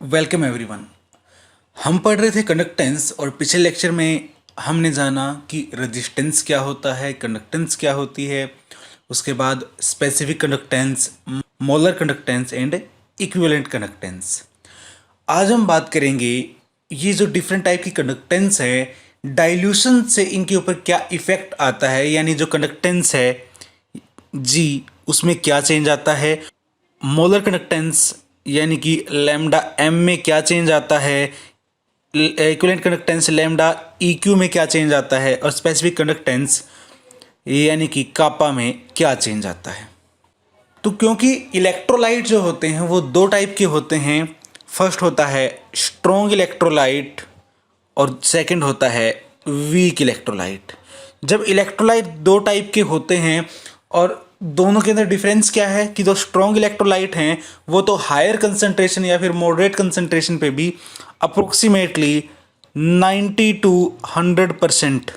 Welcome everyone. हम पढ़ रहे थे कंडक्टेंस और पिछले लेक्चर में हमने जाना कि रेजिस्टेंस क्या होता है, कंडक्टेंस क्या होती है, उसके बाद specific conductance, molar conductance and equivalent conductance. आज हम बात करेंगे ये जो डिफरेंट टाइप की कंडक्टेंस है, डाइल्यूशन से इनके ऊपर क्या इफेक्ट आता है, यानी जो कंडक्टेंस है जी उसमें क्या चेंज आता है, मोलर कंडक्टेंस यानी कि लैम्डा एम में क्या चेंज आता है, equivalent conductance lambda E Q में क्या चेंज आता है, और स्पेसिफिक कंडक्टेंस यानी कि कापा में क्या चेंज आता है। तो क्योंकि इलेक्ट्रोलाइट जो होते हैं वो दो टाइप के होते हैं, फर्स्ट होता है स्ट्रॉन्ग इलेक्ट्रोलाइट और सेकंड होता है वीक इलेक्ट्रोलाइट। जब इलेक्ट्रोलाइट दो टाइप के होते हैं और दोनों के अंदर डिफरेंस क्या है कि जो स्ट्रॉन्ग इलेक्ट्रोलाइट हैं वो तो हायर कंसंट्रेशन या फिर मॉडरेट कंसंट्रेशन पे भी अप्रोक्सीमेटली 90 to 100%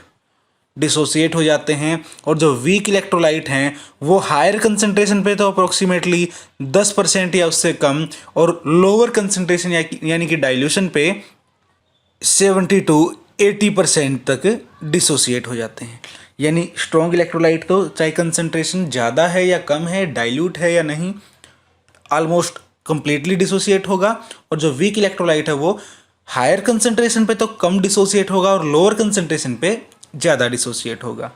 डिसोसिएट हो जाते हैं, और जो वीक इलेक्ट्रोलाइट हैं वो हायर कंसंट्रेशन पे तो अप्रोक्सीमेटली 10% या उससे कम, और लोअर कंसंट्रेशन यानी कि डाइल्यूशन पे 70 to 80% तक डिसोसिएट हो जाते हैं। यानी स्ट्रॉन्ग इलेक्ट्रोलाइट तो चाहे कंसंट्रेशन ज़्यादा है या कम है, डाइल्यूट है या नहीं, ऑलमोस्ट कंप्लीटली डिसोसिएट होगा, और जो वीक इलेक्ट्रोलाइट है वो हायर कंसंट्रेशन पे तो कम डिसोसिएट होगा और लोअर कंसंट्रेशन पे ज़्यादा डिसोसिएट होगा।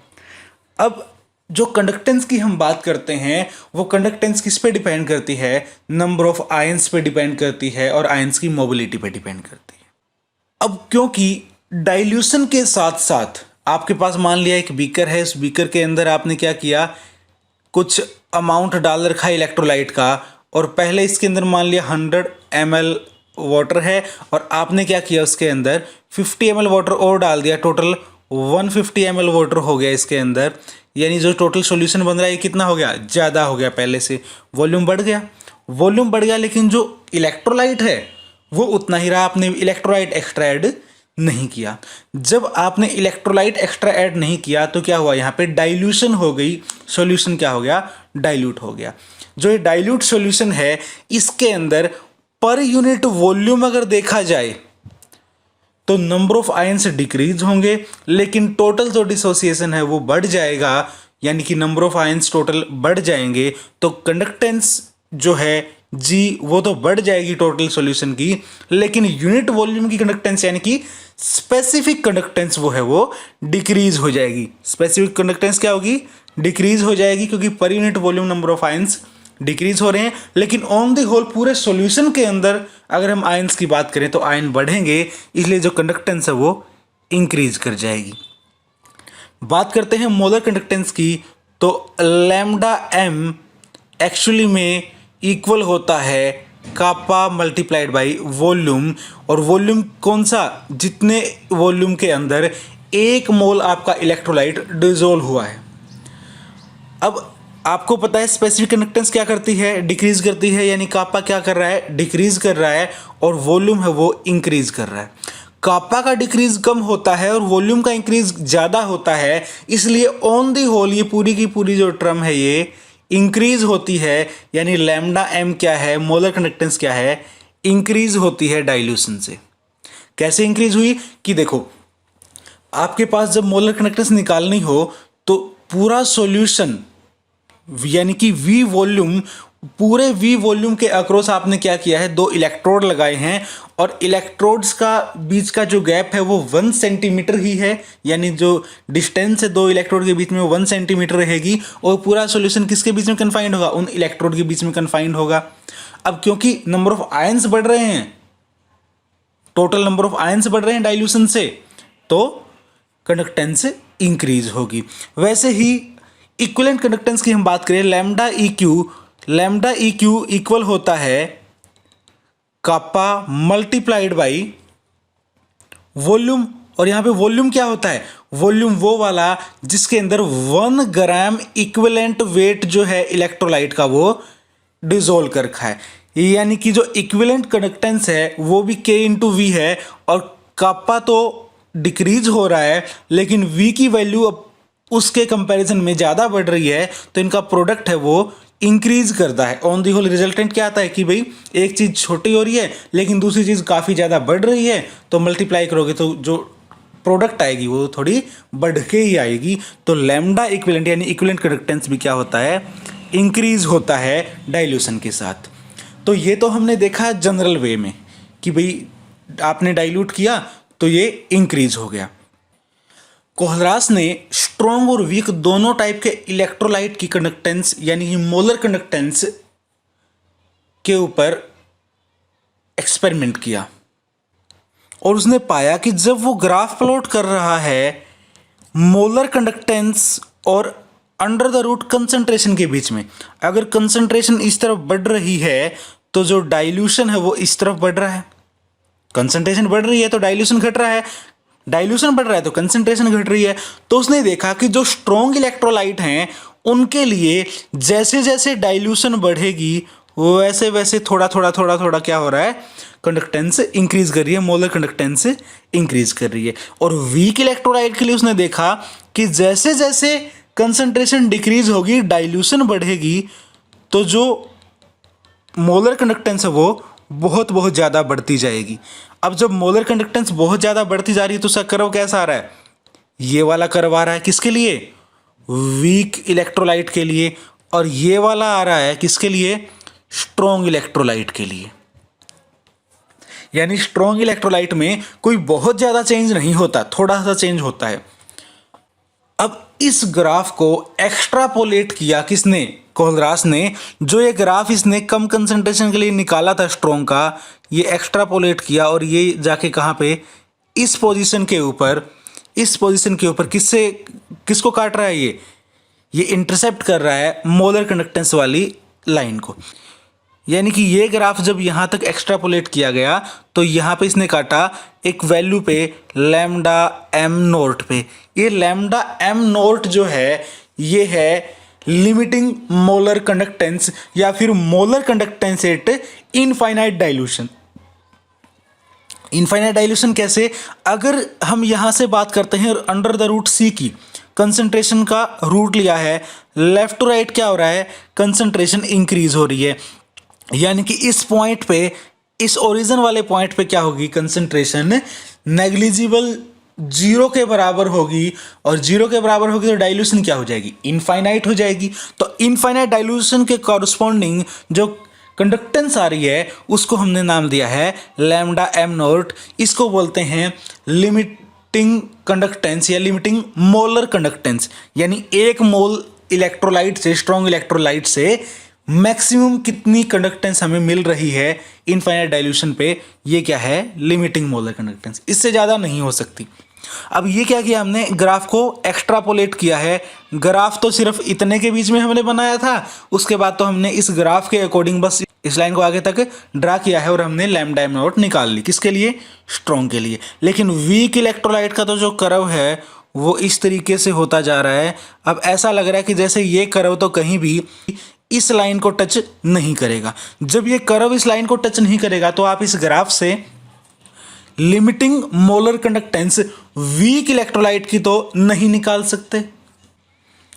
अब जो कंडक्टेंस की हम बात करते हैं वो कंडक्टेंस किस पे डिपेंड करती है, नंबर ऑफ आयंस पे डिपेंड करती है और आयंस की मोबिलिटी पे डिपेंड करती है। अब क्योंकि डाइल्यूशन के साथ साथ आपके पास मान लिया एक बीकर है, इस बीकर के अंदर आपने क्या किया, कुछ अमाउंट डाल रखा है इलेक्ट्रोलाइट का, और पहले इसके अंदर मान लिया 100 ml वाटर है और आपने क्या किया उसके अंदर 50 ml वाटर और डाल दिया, टोटल 150 ml वाटर हो गया इसके अंदर। यानी जो टोटल सॉल्यूशन बन रहा है ये कितना हो गया, ज़्यादा हो गया, पहले से वॉल्यूम बढ़ गया, वॉल्यूम बढ़ गया, लेकिन जो इलेक्ट्रोलाइट है वो उतना ही रहा, आपने इलेक्ट्रोलाइट एक्स्ट्रा ऐड नहीं किया। जब आपने इलेक्ट्रोलाइट एक्स्ट्रा ऐड नहीं किया तो क्या हुआ, यहाँ पे डाइल्यूशन हो गई, सॉल्यूशन क्या हो गया, डाइल्यूट हो गया। जो ये डाइल्यूट सॉल्यूशन है इसके अंदर पर यूनिट वॉल्यूम अगर देखा जाए तो नंबर ऑफ आयंस डिक्रीज होंगे, लेकिन टोटल जो डिसोसिएशन है वो बढ़ जाएगा, यानी कि नंबर ऑफ आयंस टोटल बढ़ जाएंगे, तो कंडक्टेंस जो है जी वो तो बढ़ जाएगी टोटल सॉल्यूशन की, लेकिन यूनिट वॉल्यूम की कंडक्टेंस यानी कि स्पेसिफिक कंडक्टेंस वो है वो डिक्रीज हो जाएगी। स्पेसिफिक कंडक्टेंस क्या होगी, डिक्रीज हो जाएगी, क्योंकि per unit volume number of ions decrease हो रहे हैं, लेकिन ऑन द होल पूरे सॉल्यूशन के अंदर अगर हम आयंस की बात करें तो आयन बढ़ेंगे, इसलिए जो कंडक्टेंस है वो इंक्रीज कर जाएगी। बात करते हैं मोलर कंडक्टेंस की, तो लैम्डा एम एक्चुअली में इक्वल होता है कापा मल्टीप्लाइड बाई वॉल्यूम, और वॉल्यूम कौन सा, जितने वॉल्यूम के अंदर 1 मोल आपका इलेक्ट्रोलाइट डिसोल्व हुआ है। अब आपको पता है स्पेसिफिक कंडक्टेंस क्या करती है, डिक्रीज करती है, यानी कापा क्या कर रहा है, डिक्रीज कर रहा है, और वॉल्यूम है वो इंक्रीज कर रहा है। कापा का डिक्रीज कम होता है और वॉल्यूम का इंक्रीज ज़्यादा होता है, इसलिए ऑन दी होल ये पूरी की पूरी जो टर्म है ये इंक्रीज होती है, यानी लैम्डा एम क्या है, मोलर कंडक्टेंस क्या है, इंक्रीज होती है डाइल्यूशन से। कैसे इंक्रीज हुई कि देखो, आपके पास जब मोलर कंडक्टेंस निकालनी हो तो पूरा सॉल्यूशन यानी कि वी वॉल्यूम, पूरे वी वॉल्यूम के अक्रॉस आपने क्या किया है, 2 इलेक्ट्रोड लगाए हैं, और इलेक्ट्रोड्स का बीच का जो गैप है वो 1 सेंटीमीटर ही है, यानी जो डिस्टेंस है 2 इलेक्ट्रोड के बीच में वो 1 सेंटीमीटर रहेगी, और पूरा सॉल्यूशन किसके बीच में कन्फाइंड होगा, उन इलेक्ट्रोड के बीच में कन्फाइंड होगा। अब क्योंकि नंबर ऑफ आयंस बढ़ रहे हैं, टोटल नंबर ऑफ आयंस बढ़ रहे हैं डाइल्यूशन से, तो कंडक्टेंस इंक्रीज होगी। वैसे ही इक्विवेलेंट कंडक्टेंस की हम बात करें, लैम्डा ई क्यू इक्वल होता है कापा मल्टीप्लाइड बाई वॉल्यूम, और यहां पे वॉल्यूम क्या होता है, वॉल्यूम वो वाला जिसके अंदर 1 ग्राम इक्विवेलेंट वेट जो है इलेक्ट्रोलाइट का वो डिसोल्व कर रखा है। यानी कि जो इक्विवेलेंट कंडक्टेंस है वो भी K इंटू वी है, और कापा तो डिक्रीज हो रहा है लेकिन V की वैल्यू अब उसके कंपैरिजन में ज़्यादा बढ़ रही है, तो इनका प्रोडक्ट है वो इंक्रीज करता है। ऑन दी होल रिजल्टेंट क्या आता है कि भाई एक चीज़ छोटी हो रही है लेकिन दूसरी चीज़ काफ़ी ज़्यादा बढ़ रही है, तो मल्टीप्लाई करोगे तो जो प्रोडक्ट आएगी वो थोड़ी बढ़ के ही आएगी। तो लैम्डा इक्विवेलेंट यानी इक्विवेलेंट कंडक्टेंस भी क्या होता है, इंक्रीज होता है डाइल्यूशन के साथ। तो ये तो हमने देखा जनरल वे में कि भाई आपने डाइल्यूट किया तो ये इंक्रीज हो गया। कोहलरास ने स्ट्रॉन्ग और वीक दोनों टाइप के इलेक्ट्रोलाइट की कंडक्टेंस यानी कि मोलर कंडक्टेंस के ऊपर एक्सपेरिमेंट किया और उसने पाया कि जब वो ग्राफ प्लॉट कर रहा है मोलर कंडक्टेंस और अंडर द रूट कंसंट्रेशन के बीच में, अगर कंसंट्रेशन इस तरफ बढ़ रही है तो जो डाइल्यूशन है वो इस तरफ बढ़ रहा है। कंसंट्रेशन बढ़ रही है तो डाइल्यूशन घट रहा है, डाइल्यूशन बढ़ रहा है तो कंसंट्रेशन घट रही है। तो उसने देखा कि जो स्ट्रॉन्ग इलेक्ट्रोलाइट हैं उनके लिए जैसे जैसे डाइल्यूशन बढ़ेगी वैसे वैसे थोड़ा थोड़ा थोड़ा थोड़ा क्या हो रहा है, कंडक्टेंस इंक्रीज कर रही है, मोलर कंडक्टेंस इंक्रीज कर रही है। और वीक इलेक्ट्रोलाइट के लिए उसने देखा कि जैसे जैसे कंसंट्रेशन डिक्रीज होगी डाइल्यूशन बढ़ेगी तो जो मोलर कंडक्टेंस है वो बहुत बहुत ज़्यादा बढ़ती जाएगी। अब जब मोलर कंडक्टेंस बहुत ज़्यादा बढ़ती जा रही है तो उसका कर्व कैसा आ रहा है, ये वाला कर्व आ रहा है किसके लिए, वीक इलेक्ट्रोलाइट के लिए, और ये वाला आ रहा है किसके लिए, स्ट्रॉन्ग इलेक्ट्रोलाइट के लिए। यानी स्ट्रॉन्ग इलेक्ट्रोलाइट में कोई बहुत ज़्यादा चेंज नहीं होता, थोड़ा सा चेंज होता है। अब इस ग्राफ को एक्स्ट्रापोलेट किया किसने, कोहलरास ने। जो ये ग्राफ इसने कम कंसंट्रेशन के लिए निकाला था स्ट्रॉन्ग का, ये एक्स्ट्रापोलेट किया और ये जाके कहाँ पे, इस पोजीशन के ऊपर, इस पोजीशन के ऊपर किसको काट रहा है, ये इंटरसेप्ट कर रहा है मोलर कंडक्टेंस वाली लाइन को। यानी कि ये ग्राफ जब यहाँ तक एक्स्ट्रापोलेट किया गया तो यहाँ पे इसने काटा एक वैल्यू पे लैम्डा एम नोट पे। ये लैम्डा एम नोट जो है ये है लिमिटिंग मोलर कंडक्टेंस या फिर molar conductance eight infinite dilution. Infinite dilution कैसे, अगर हम यहाँ से बात करते हैं अंडर द रूट सी की, कंसंट्रेशन का रूट लिया है, लेफ्ट टू राइट क्या हो रहा है, कंसंट्रेशन इंक्रीज हो रही है। यानी कि इस पॉइंट पे, इस ओरिजिन वाले पॉइंट पे क्या होगी, कंसंट्रेशन नेग्लिजिबल, जीरो के बराबर होगी, और जीरो के बराबर होगी तो डाइल्यूशन क्या हो जाएगी, इनफाइनाइट हो जाएगी। तो इनफाइनाइट डाइल्यूशन के कॉरस्पॉन्डिंग जो कंडक्टेंस आ रही है उसको हमने नाम दिया है लैम्डा एम नॉट। इसको बोलते हैं लिमिटिंग कंडक्टेंस या लिमिटिंग मोलर कंडक्टेंस। यानी एक मोल इलेक्ट्रोलाइट से, स्ट्रॉन्ग इलेक्ट्रोलाइट से मैक्सिमम कितनी कंडक्टेंस हमें मिल रही है इनफाइनाइट डाइल्यूशन पे, ये क्या है, लिमिटिंग मोलर कंडक्टेंस। इससे ज़्यादा नहीं हो सकती। अब ये क्या किया हमने, ग्राफ को एक्स्ट्रापोलेट किया है। ग्राफ तो सिर्फ इतने के बीच में हमने बनाया था, उसके बाद तो हमने इस ग्राफ के अकॉर्डिंग बस इस लाइन को आगे तक ड्रा किया है और हमने लैम्डा एम नॉट निकाल ली, किसके लिए, स्ट्रॉन्ग के लिए। लेकिन वीक इलेक्ट्रोलाइट का तो जो कर्व है वो इस तरीके से होता जा रहा है। अब ऐसा लग रहा है कि जैसे ये कर्व तो कहीं भी इस लाइन को टच नहीं करेगा। जब ये कर्व इस लाइन को टच नहीं करेगा तो आप इस ग्राफ से limiting molar conductance weak electrolyte की तो नहीं निकाल सकते।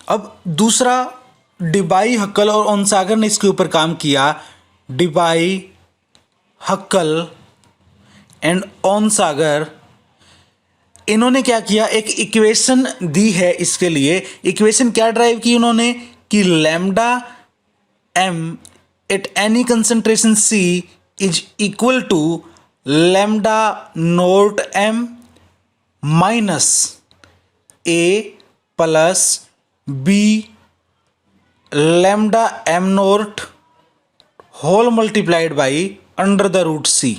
अब दूसरा, डिबाई, हक्कल और ओनसागर ने इसके ऊपर काम किया। डिबाई, हक्कल एंड ओनसागर, इन्होंने क्या किया, एक इक्वेशन दी है इसके लिए। इक्वेशन क्या ड्राइव की उन्होंने कि lambda m at any concentration C is equal to lambda naught m minus a plus b lambda m naught whole multiplied by under the root C।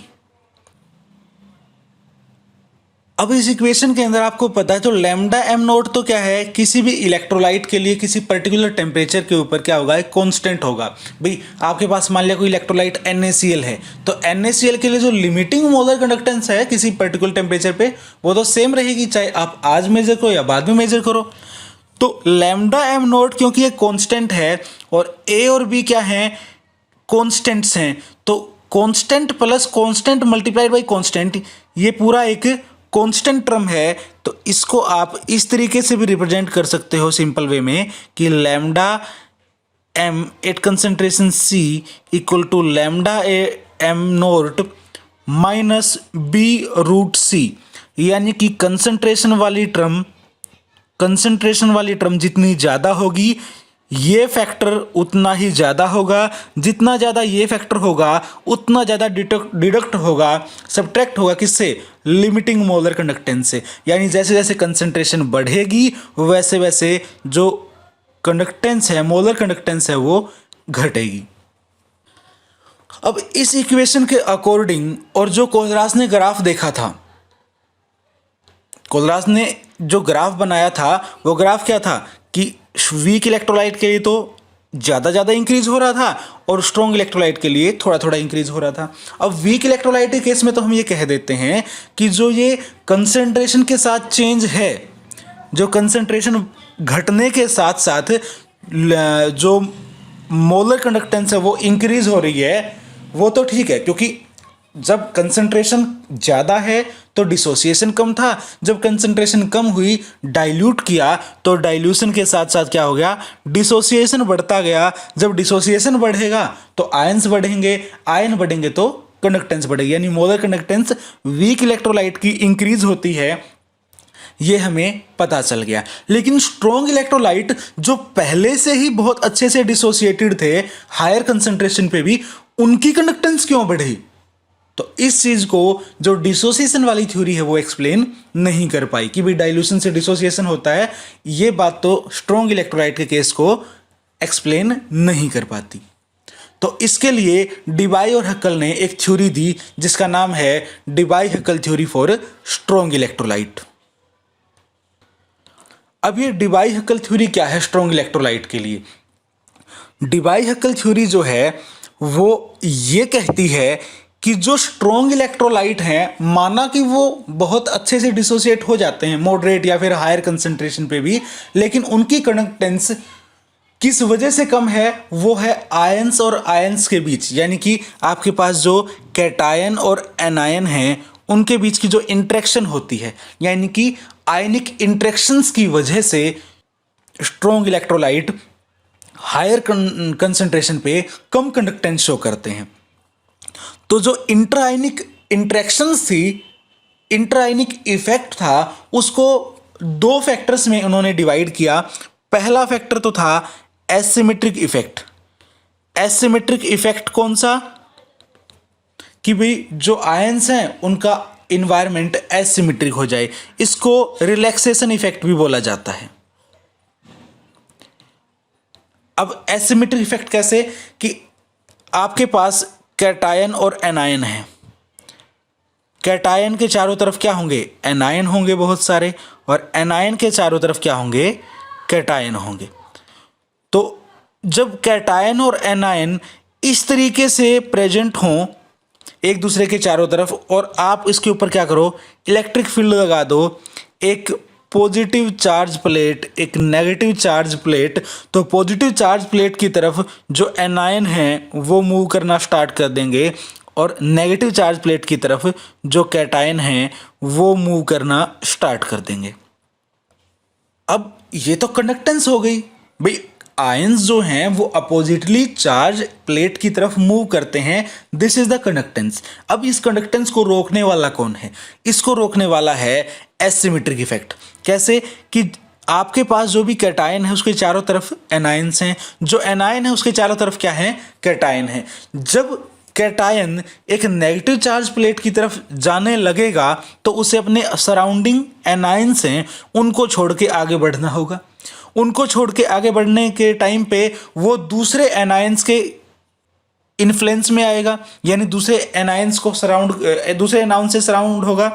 अब इस इक्वेशन के अंदर आपको पता है तो लैम्डा एम नोट तो क्या है, किसी भी इलेक्ट्रोलाइट के लिए किसी पर्टिकुलर टेम्परेचर के ऊपर क्या होगा, एक कांस्टेंट होगा। भाई आपके पास मान लिया कोई इलेक्ट्रोलाइट NaCl है तो NaCl के लिए जो लिमिटिंग मोलर कंडक्टेंस है किसी पर्टिकुलर टेम्परेचर पे वो तो सेम रहेगी, चाहे आप आज मेजर करो या बाद में मेजर करो। तो लैम्डा एम नोट क्योंकि ये कॉन्स्टेंट है और ए और बी क्या है, कॉन्स्टेंट्स हैं, तो constant plus constant multiplied by constant, ये पूरा एक कांस्टेंट टर्म है। तो इसको आप इस तरीके से भी रिप्रेजेंट कर सकते हो सिंपल वे में कि lambda m at concentration C equal to lambda a m naught minus b root c, यानी कि कंसंट्रेशन वाली टर्म जितनी ज़्यादा होगी ये फैक्टर उतना ही ज़्यादा होगा, जितना ज़्यादा ये फैक्टर होगा उतना ज़्यादा डिडक्ट होगा, सब्ट्रैक्ट होगा किससे, लिमिटिंग मोलर कंडक्टेंस से। यानी जैसे जैसे कंसंट्रेशन बढ़ेगी वैसे वैसे जो कंडक्टेंस है, मोलर कंडक्टेंस है, वो घटेगी। अब इस इक्वेशन के अकॉर्डिंग और जो कोलरास ने ग्राफ देखा था, कोलरास ने जो ग्राफ बनाया था वो ग्राफ क्या था कि वीक इलेक्ट्रोलाइट के लिए तो ज़्यादा इंक्रीज हो रहा था और स्ट्रॉन्ग इलेक्ट्रोलाइट के लिए थोड़ा थोड़ा इंक्रीज हो रहा था। अब वीक इलेक्ट्रोलाइट के केस में तो हम ये कह देते हैं कि जो ये कंसंट्रेशन के साथ चेंज है, जो कंसंट्रेशन घटने के साथ साथ जो मोलर कंडक्टेंस है वो इंक्रीज हो रही है, वो तो ठीक है, क्योंकि जब कंसंट्रेशन ज़्यादा है तो डिसोसिएशन कम था, जब कंसंट्रेशन कम हुई डाइल्यूट किया तो डाइल्यूशन के साथ साथ क्या हो गया, डिसोसिएशन बढ़ता गया। जब डिसोसिएशन बढ़ेगा तो आयंस बढ़ेंगे, आयन बढ़ेंगे तो कंडक्टेंस बढ़ेगी, यानी मोलर कंडक्टेंस वीक इलेक्ट्रोलाइट की इंक्रीज होती है, ये हमें पता चल गया। लेकिन स्ट्रॉन्ग इलेक्ट्रोलाइट जो पहले से ही बहुत अच्छे से डिसोसिएटेड थे हायर कंसंट्रेशन पे भी, उनकी कंडक्टेंस क्यों बढ़ी? तो इस चीज को जो डिसोसिएशन वाली थ्योरी है वो एक्सप्लेन नहीं कर पाई कि भाई डाइल्यूशन से डिसोसिएशन होता है, ये बात तो स्ट्रॉन्ग इलेक्ट्रोलाइट के केस को एक्सप्लेन नहीं कर पाती। तो इसके लिए डिबाई और हक्कल ने एक थ्योरी दी जिसका नाम है Debye Hückel theory for strong electrolyte. अब ये डिबाई हक्कल थ्योरी क्या है स्ट्रॉन्ग इलेक्ट्रोलाइट के लिए? डिबाई हक्कल थ्योरी जो है वो ये कहती है कि जो स्ट्रॉन्ग इलेक्ट्रोलाइट हैं, माना कि वो बहुत अच्छे से डिसोसिएट हो जाते हैं मॉडरेट या फिर हायर कंसंट्रेशन पे भी, लेकिन उनकी कंडक्टेंस किस वजह से कम है? वो है आयंस और आयंस के बीच, यानी कि आपके पास जो कैटायन और एनायन हैं उनके बीच की जो इंटरेक्शन होती है, यानी कि आयनिक इंटरेक्शंस की वजह से स्ट्रॉन्ग इलेक्ट्रोलाइट हायर कंसंट्रेशन पे कम कंडक्टेंस शो करते हैं। तो जो इंट्राइनिक इंटरेक्शंस थी, इंट्राइनिक इफेक्ट था, उसको दो फैक्टर्स में उन्होंने डिवाइड किया। पहला फैक्टर तो था एसिमेट्रिक इफेक्ट। एसिमेट्रिक इफेक्ट कौन सा? कि भाई जो आयंस हैं उनका इन्वायरमेंट एसिमेट्रिक हो जाए, इसको रिलैक्सेशन इफेक्ट भी बोला जाता है। अब एसिमेट्रिक इफेक्ट कैसे? कि आपके पास कैटायन और एनायन है, कैटायन के चारों तरफ क्या होंगे? एनायन होंगे बहुत सारे, और एनायन के चारों तरफ क्या होंगे? कैटायन होंगे। तो जब कैटायन और एनायन इस तरीके से प्रेजेंट हों एक दूसरे के चारों तरफ, और आप इसके ऊपर क्या करो, इलेक्ट्रिक फील्ड लगा दो, एक पॉजिटिव चार्ज प्लेट, एक नेगेटिव चार्ज प्लेट, तो पॉजिटिव चार्ज प्लेट की तरफ जो एनायन हैं वो मूव करना स्टार्ट कर देंगे, और नेगेटिव चार्ज प्लेट की तरफ जो कैटायन हैं वो मूव करना स्टार्ट कर देंगे। अब ये तो कंडक्टेंस हो गई भाई, आयंस जो हैं वो अपोजिटली चार्ज प्लेट की तरफ मूव करते हैं, दिस इज द कंडक्टेंस। अब इस कंडक्टेंस को रोकने वाला कौन है? इसको रोकने वाला है एसिमेट्रिक इफेक्ट। कैसे? कि आपके पास जो भी कैटायन है उसके चारों तरफ एनायंस हैं, जो एनायन है उसके चारों तरफ क्या है? कैटायन है। जब कैटायन एक नेगेटिव चार्ज प्लेट की तरफ जाने लगेगा तो उसे अपने सराउंडिंग एनायंस हैं उनको छोड़ के आगे बढ़ना होगा। उनको छोड़ के आगे बढ़ने के टाइम पे वो दूसरे एनायंस के इन्फ्लुएंस में आएगा, यानी दूसरे एनायंस को दूसरे एनायन से सराउंड होगा।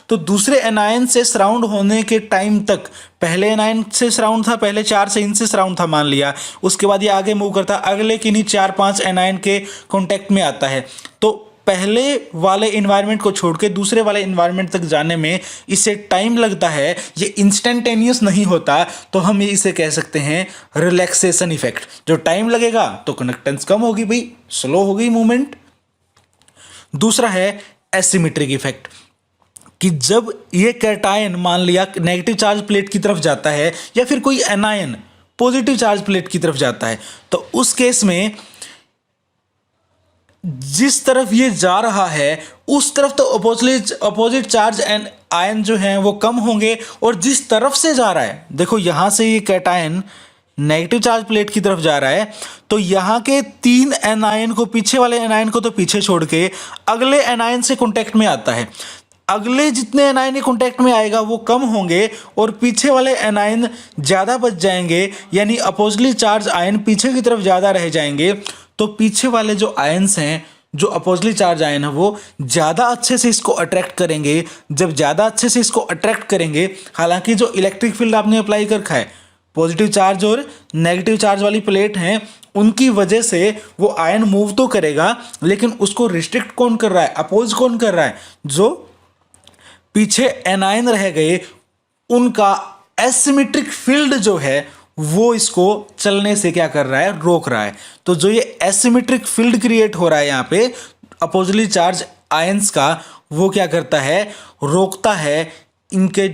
तो दूसरे एनायन से सराउंड होने के टाइम तक, पहले एनायन से सराउंड था, पहले 4 से इनसे सराउंड था मान लिया, उसके बाद ये आगे मूव करता, अगले किन्हीं 4-5 एनायन के कांटेक्ट में आता है। तो पहले वाले इन्वायरमेंट को छोड़ के दूसरे वाले इन्वायरमेंट तक जाने में इससे टाइम लगता है, ये इंस्टेंटेनियस नहीं होता, तो हम इसे कह सकते हैं रिलैक्सेशन इफेक्ट। जो टाइम लगेगा तो कंडक्टेंस कम होगी भाई, स्लो हो गई मूवमेंट। दूसरा है एसिमेट्रिक इफेक्ट, कि जब ये कैटायन मान लिया नेगेटिव चार्ज प्लेट की तरफ जाता है, या फिर कोई एनायन पॉजिटिव चार्ज प्लेट की तरफ जाता है। तो उस केस में जिस तरफ ये जा रहा है उस तरफ तो अपोजिट चार्ज एंड आयन जो हैं वो कम होंगे, और जिस तरफ से जा रहा है, देखो यहाँ से ये कैटायन नेगेटिव चार्ज प्लेट की तरफ जा रहा है, तो यहाँ के 3 एनायन को, पीछे वाले एनायन को तो पीछे छोड़ के अगले एनायन से कॉन्टैक्ट में आता है। अगले जितने एनायन कॉन्टैक्ट में आएगा वो कम होंगे और पीछे वाले एनायन ज़्यादा बच जाएंगे, यानी अपोजिटली चार्ज आयन पीछे की तरफ ज़्यादा रह जाएंगे। तो पीछे वाले जो आयन्स हैं, जो अपोजिटली चार्ज आयन है, वो ज़्यादा अच्छे से इसको अट्रैक्ट करेंगे। जब ज़्यादा अच्छे से इसको अट्रैक्ट करेंगे, हालांकि जो इलेक्ट्रिक फील्ड आपने अप्लाई कर रखा है, पॉजिटिव चार्ज और नेगेटिव चार्ज वाली प्लेट हैं, उनकी वजह से वो आयन मूव तो करेगा, लेकिन उसको रिस्ट्रिक्ट कौन कर रहा है, अपोज कौन कर रहा है, जो पीछे एनायन रह गए उनका एसिमेट्रिक फील्ड जो है वो इसको चलने से क्या कर रहा है, रोक रहा है। तो जो ये एसिमेट्रिक फील्ड क्रिएट हो रहा है यहाँ पे अपोजिटली चार्ज आयंस का, वो क्या करता है, रोकता है इनके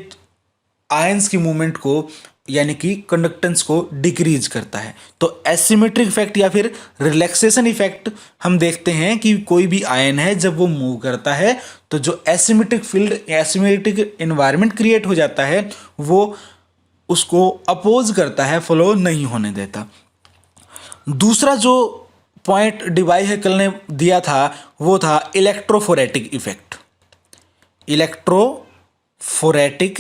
आयंस की मूवमेंट को, यानी कि कंडक्टेंस को डिक्रीज करता है। तो एसिमेट्रिक इफेक्ट या फिर रिलैक्सेशन इफेक्ट हम देखते हैं कि कोई भी आयन है जब वो मूव करता है तो जो asymmetric field, asymmetric environment create हो जाता है वो उसको अपोज करता है, फ्लो नहीं होने देता। दूसरा जो पॉइंट डिवाई हैकल ने दिया था वो था इलेक्ट्रोफोरेटिक इफेक्ट। इलेक्ट्रोफोरेटिक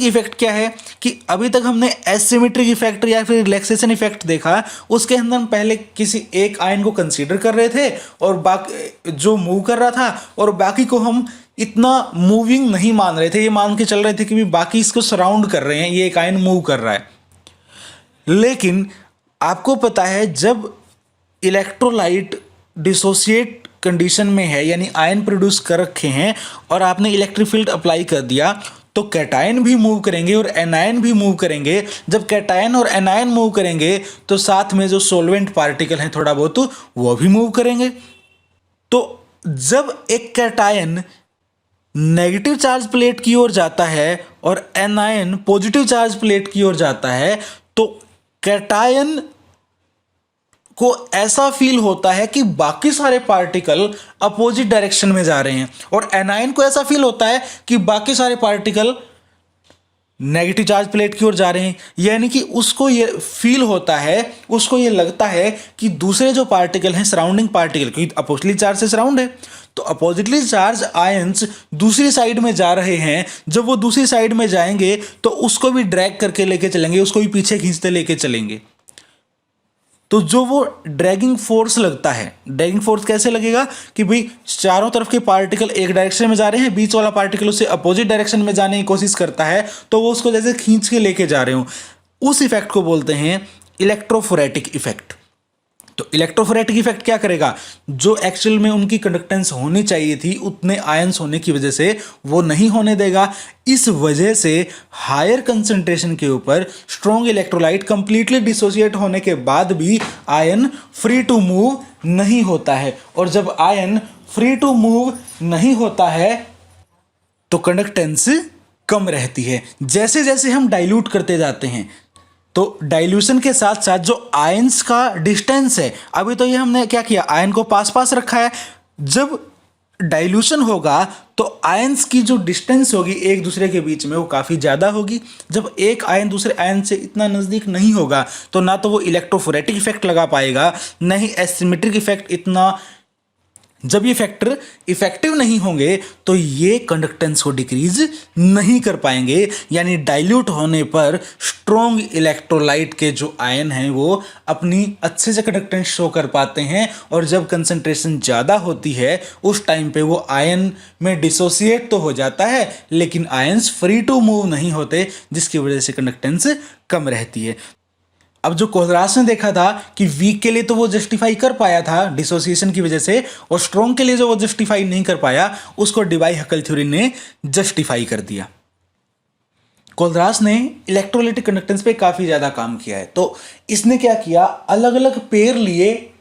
इफेक्ट क्या है कि अभी तक हमने एसिमेट्रिक इफेक्ट या फिर रिलैक्सेशन इफेक्ट देखा, उसके अंदर हम पहले किसी एक आयन को कंसीडर कर रहे थे और बाकी जो मूव कर रहा था, और बाकी को हम इतना मूविंग नहीं मान रहे थे, ये मान के चल रहे थे कि भी बाकी इसको सराउंड कर रहे हैं, ये एक आयन मूव कर रहा है। लेकिन आपको पता है जब इलेक्ट्रोलाइट डिसोसिएट कंडीशन में है, यानी आयन प्रोड्यूस कर रखे हैं और आपने इलेक्ट्रिक फील्ड अप्लाई कर दिया, तो कैटायन भी मूव करेंगे और एनायन भी मूव करेंगे। जब कैटायन और एनायन मूव करेंगे तो साथ में जो सोलवेंट पार्टिकल हैं थोड़ा बहुत वो भी मूव करेंगे। तो जब एक कैटायन नेगेटिव चार्ज प्लेट की ओर जाता है और एनायन पॉजिटिव चार्ज प्लेट की ओर जाता है, तो कैटायन को ऐसा फील होता है कि बाकी सारे पार्टिकल अपोजिट डायरेक्शन में जा रहे हैं, और एनायन को ऐसा फील होता है कि बाकी सारे पार्टिकल नेगेटिव चार्ज प्लेट की ओर जा रहे हैं। यानी कि उसको ये फील होता है, उसको ये लगता है कि दूसरे जो पार्टिकल हैं, सराउंडिंग पार्टिकल, क्योंकि अपोजिटली चार्ज से सराउंड है, तो अपोजिटली चार्ज आयंस दूसरी साइड में जा रहे हैं। जब वो दूसरी साइड में जाएंगे तो उसको भी ड्रैग करके लेके चलेंगे, उसको भी पीछे खींचते लेके चलेंगे। तो जो वो ड्रैगिंग फोर्स लगता है, ड्रैगिंग फोर्स कैसे लगेगा कि भाई चारों तरफ के पार्टिकल एक डायरेक्शन में जा रहे हैं, बीच वाला पार्टिकल उससे अपोजिट डायरेक्शन में जाने की कोशिश करता है, तो वो उसको जैसे खींच के लेके जा रहे हो। उस इफेक्ट को बोलते हैं इलेक्ट्रोफोरेटिक इफेक्ट। तो इलेक्ट्रोफोरेटिक इफेक्ट क्या करेगा, जो एक्चुअल में उनकी कंडक्टेंस होनी चाहिए थी उतने आयंस होने की वजह से वो नहीं होने देगा। इस वजह से हायर कंसंट्रेशन के ऊपर स्ट्रॉन्ग इलेक्ट्रोलाइट कंप्लीटली डिसोसिएट होने के बाद भी आयन फ्री टू मूव नहीं होता है, और जब आयन फ्री टू मूव नहीं होता है तो कंडक्टेंस कम रहती है। जैसे जैसे हम डाइल्यूट करते जाते हैं, तो डाइल्यूशन के साथ साथ जो आयंस का डिस्टेंस है, अभी तो ये हमने क्या किया, आयन को पास पास रखा है। जब डाइल्यूशन होगा तो आयंस की जो डिस्टेंस होगी एक दूसरे के बीच में वो काफ़ी ज़्यादा होगी। जब एक आयन दूसरे आयन से इतना नज़दीक नहीं होगा तो ना तो वो इलेक्ट्रोफोरेटिक इफेक्ट लगा पाएगा, ना ही एसिमेट्रिक इफेक्ट इतना। जब ये फैक्टर इफेक्टिव नहीं होंगे तो ये कंडक्टेंस को डिक्रीज नहीं कर पाएंगे, यानी डाइल्यूट होने पर स्ट्रॉन्ग इलेक्ट्रोलाइट के जो आयन हैं वो अपनी अच्छे से कंडक्टेंस शो कर पाते हैं, और जब कंसंट्रेशन ज़्यादा होती है उस टाइम पे वो आयन में डिसोसिएट तो हो जाता है लेकिन आयंस फ्री टू मूव नहीं होते, जिसकी वजह से कंडक्टेंस कम रहती है। अब जो कोहलरास ने देखा था कि वीक के लिए तो वो जस्टिफाई कर पाया था डिसोसिएशन की वजह से, और स्ट्रॉन्ग के लिए जो वो जस्टिफाई नहीं कर पाया उसको डिवाई हैकल थ्योरी ने जस्टिफाई कर दिया। कोहलरास ने इलेक्ट्रोलाइटिक कंडक्टेंस पे काफ़ी ज़्यादा काम किया है। तो इसने क्या किया, अलग अलग पेयर लिए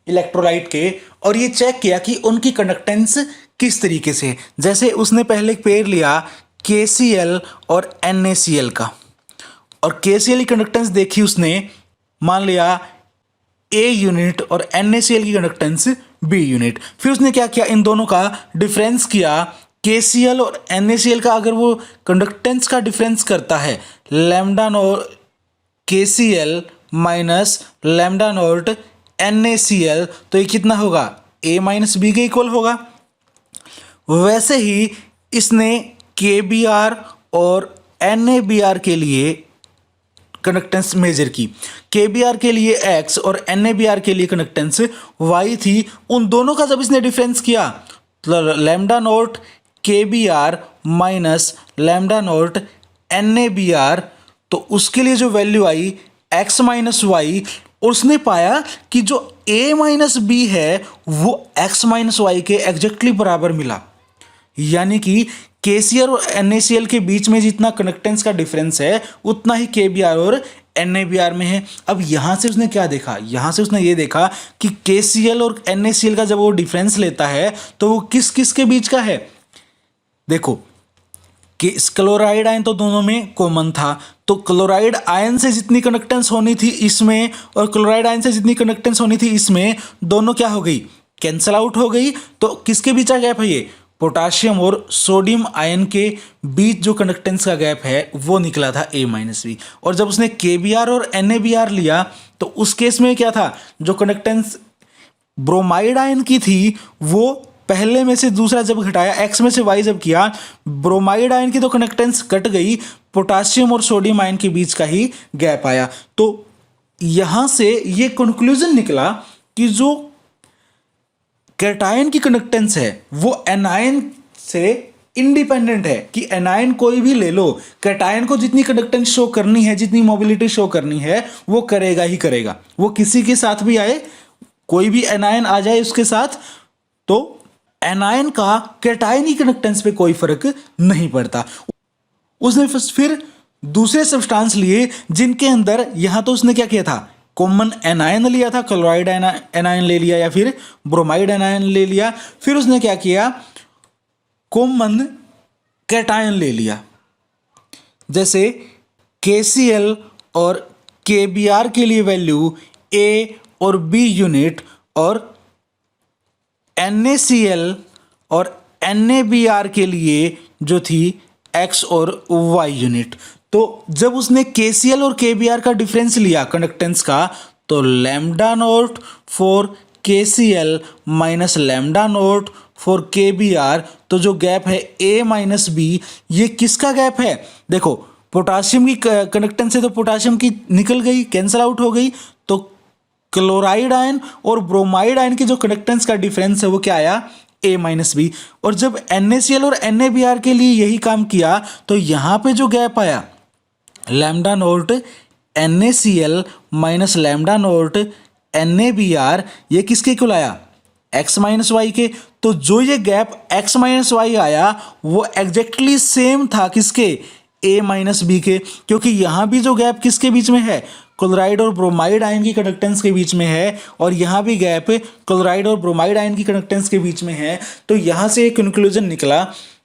इलेक्ट्रोलाइट के और ये चेक किया कि उनकी कंडक्टेंस किस तरीके से। जैसे उसने पहले एक पेयर लिया KCl और NaCl का, और KCl की कंडक्टेंस देखी उसने, मान लिया A यूनिट और NaCl की कंडक्टेंस B यूनिट। फिर उसने क्या किया, इन दोनों का डिफरेंस किया। KCl और NaCl का अगर वो कंडक्टेंस का डिफरेंस करता है lambda naught KCl minus lambda naught NaCl, तो ये कितना होगा, A माइनस बी के इक्वल होगा। वैसे ही इसने KBr और NaBr के लिए कंडक्टेंस मेजर की। KBr के लिए X और NaBr के लिए कंडक्टेंस Y थी। उन दोनों का जब इसने डिफरेंस किया तो lambda naught KBr minus lambda naught NaBr, तो उसके लिए जो वैल्यू आई X माइनस वाई, उसने पाया कि जो A माइनस बी है वो X माइनस वाई के एग्जैक्टली बराबर मिला। यानी कि KCl और NaCl के बीच में जितना कंडक्टेंस का डिफरेंस है उतना ही KBr और NaBr में है। अब यहाँ से उसने क्या देखा, यहाँ से उसने ये देखा कि KCl और NaCl का जब वो डिफरेंस लेता है तो वो किस किस के बीच का है। देखो कि क्लोराइड आयन तो दोनों में कॉमन था, तो क्लोराइड आयन से जितनी कंडक्टेंस होनी थी इसमें और क्लोराइड आयन से जितनी कंडक्टेंस होनी थी इसमें, दोनों क्या हो गई, कैंसल आउट हो गई। तो किसके बीच का गैप है ये, पोटाशियम और सोडियम आयन के बीच जो कंडक्टेंस का गैप है वो निकला था A माइनस बी। और जब उसने KBr और NaBr लिया तो उस केस में क्या था, जो कंडक्टेंस ब्रोमाइड आयन की थी वो पहले में से दूसरा जब घटाया, X में से Y जब किया, ब्रोमाइड आयन की तो कंडक्टेंस कट गई, पोटाशियम और सोडियम आयन के बीच का ही गैप आया। तो यहां से ये कंक्लूजन निकला कि जो कैटायन की कंडक्टेंस है वो एनायन से इंडिपेंडेंट है, कि एनायन कोई भी ले लो, कैटायन को जितनी कंडक्टेंस शो करनी है, जितनी मोबिलिटी शो करनी है वो करेगा ही करेगा। वो किसी के साथ भी आए, कोई भी एनायन आ जाए उसके साथ, तो एनायन का कैटायन की कंडक्टेंस पे कोई फर्क नहीं पड़ता। उसने फिर दूसरे सब्सटेंस लिए जिनके अंदर, यहां तो उसने क्या किया था, कॉमन एनायन लिया था, क्लोराइड एनायन ले लिया या फिर ब्रोमाइड एनायन ले लिया। फिर उसने क्या किया, कॉमन कैटायन ले लिया। जैसे KCl और KBr के लिए वैल्यू A और B यूनिट और NaCl और NaBr के लिए जो थी X और Y यूनिट। तो जब उसने KCl और KBr का डिफरेंस लिया कंडक्टेंस का, तो lambda naught for KCl minus lambda naught for KBr, तो जो गैप है A माइनस बी, ये किसका गैप है, देखो पोटाशियम की कंडक्टेंस है तो पोटाशियम की निकल गई, कैंसल आउट हो गई, तो क्लोराइड आयन और ब्रोमाइड आयन की जो कंडक्टेंस का डिफरेंस है वो क्या आया, A माइनस बी। और जब NaCl और NaBr के लिए यही काम किया तो यहाँ पे जो गैप आया lambda note NaCl minus lambda note NaBr, ये किसके इक्वल आया, X माइनस वाई के। तो जो ये गैप X माइनस वाई आया वो एग्जैक्टली सेम था किसके, A माइनस बी के, क्योंकि यहाँ भी जो गैप किसके बीच में है, क्लोराइड और ब्रोमाइड आयन की कंडक्टेंस के बीच में है, और यहाँ भी गैप क्लोराइड और ब्रोमाइड आयन की कंडक्टेंस के बीच में है। तो यहाँ से एक कंक्लूजन निकला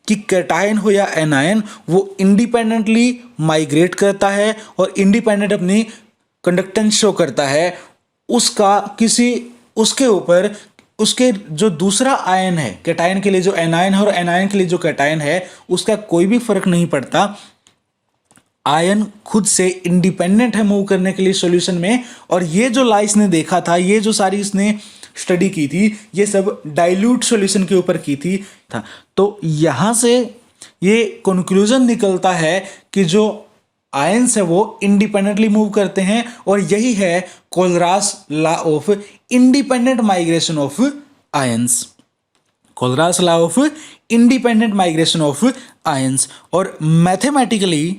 कि कैटायन हो या एनायन वो इंडिपेंडेंटली माइग्रेट करता है और इंडिपेंडेंट अपनी कंडक्टेंस शो करता है, उसका किसी उसके ऊपर उसके जो दूसरा आयन है, कैटायन के लिए जो एनायन है और एनायन के लिए जो कैटायन है, उसका कोई भी फर्क नहीं पड़ता। आयन खुद से इंडिपेंडेंट है मूव करने के लिए सॉल्यूशन में। और ये जो ला इसने देखा था, ये जो सारी इसने स्टडी की थी, ये सब डाइल्यूट सॉल्यूशन के ऊपर की थी था। तो यहाँ से ये कंक्लूजन निकलता है कि जो आयंस है वो इंडिपेंडेंटली मूव करते हैं, और यही है Kohlrausch law of independent migration of ions, Kohlrausch law of independent migration of ions. और मैथमेटिकली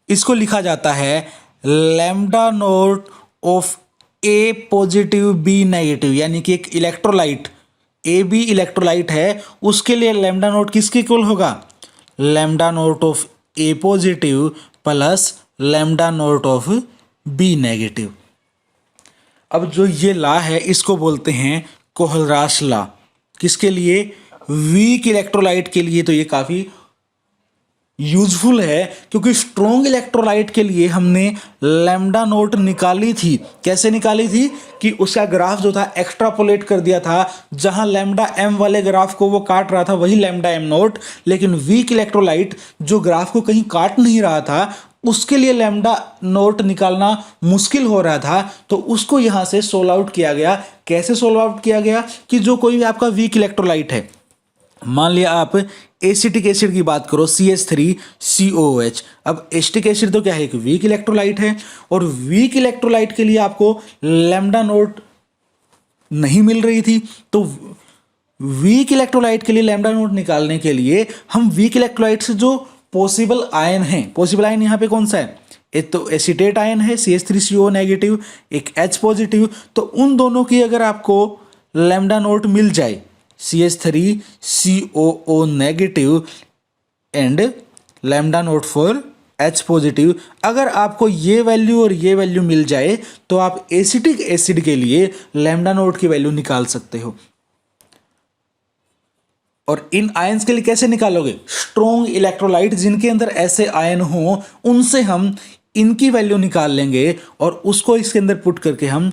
इसको लिखा जाता है lambda naught of A positive B negative, यानी कि एक इलेक्ट्रोलाइट AB इलेक्ट्रोलाइट है, उसके लिए लैम्डा नोट किसके इक्वल होगा, lambda naught of A positive plus lambda naught of B negative. अब जो ये ला है इसको बोलते हैं कोलरास ला। किसके लिए, वीक इलेक्ट्रोलाइट के लिए तो ये काफ़ी यूजफुल है, क्योंकि स्ट्रॉन्ग इलेक्ट्रोलाइट के लिए हमने लैम्डा नोट निकाली थी। कैसे निकाली थी कि उसका ग्राफ जो था एक्स्ट्रापोलेट कर दिया था, जहां लैम्डा एम वाले ग्राफ को वो काट रहा था वही लैम्डा एम नोट, लेकिन वीक इलेक्ट्रोलाइट जो ग्राफ को कहीं काट नहीं रहा था उसके लिए लैम्डा नोट निकालना मुश्किल हो रहा था, तो उसको यहां से सोल्व आउट किया गया। कैसे सोल्व आउट किया गया कि जो कोई भी आपका वीक इलेक्ट्रोलाइट है, मान लिया आप एसिटिक एसिड की बात करो CH3COOH। अब एसिटिक एसिड तो क्या है, एक वीक इलेक्ट्रोलाइट है, और वीक इलेक्ट्रोलाइट के लिए आपको लैम्डा नोट नहीं मिल रही थी, तो वीक इलेक्ट्रोलाइट के लिए लैम्डा नोट निकालने के लिए हम वीक इलेक्ट्रोलाइट से जो पॉसिबल आयन है, पॉसिबल आयन यहाँ पे कौन सा है, एक तो एसीटेट आयन है CH3CO नेगेटिव, एक H पॉजिटिव, तो उन दोनों की अगर आपको लैम्डा नोट मिल जाए CH3COO negative and lambda note for H positive, अगर आपको ये वैल्यू और ये वैल्यू मिल जाए तो आप एसिटिक एसिड के लिए लैम्डा नोट की वैल्यू निकाल सकते हो। और इन आयंस के लिए कैसे निकालोगे, स्ट्रॉन्ग इलेक्ट्रोलाइट जिनके अंदर ऐसे आयन हो उनसे हम इनकी वैल्यू निकाल लेंगे और उसको इसके अंदर पुट करके हम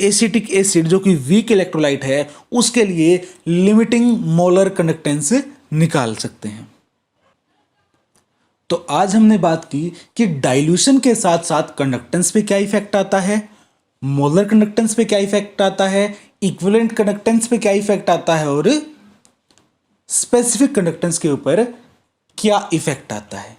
एसिटिक एसिड जो कि वीक इलेक्ट्रोलाइट है उसके लिए लिमिटिंग मोलर कंडक्टेंस निकाल सकते हैं। तो आज हमने बात की कि डाइल्यूशन के साथ साथ कंडक्टेंस पे क्या इफेक्ट आता है, मोलर कंडक्टेंस पे क्या इफेक्ट आता है, इक्विवेलेंट कंडक्टेंस पे क्या इफेक्ट आता है, और स्पेसिफिक कंडक्टेंस के ऊपर क्या इफेक्ट आता है।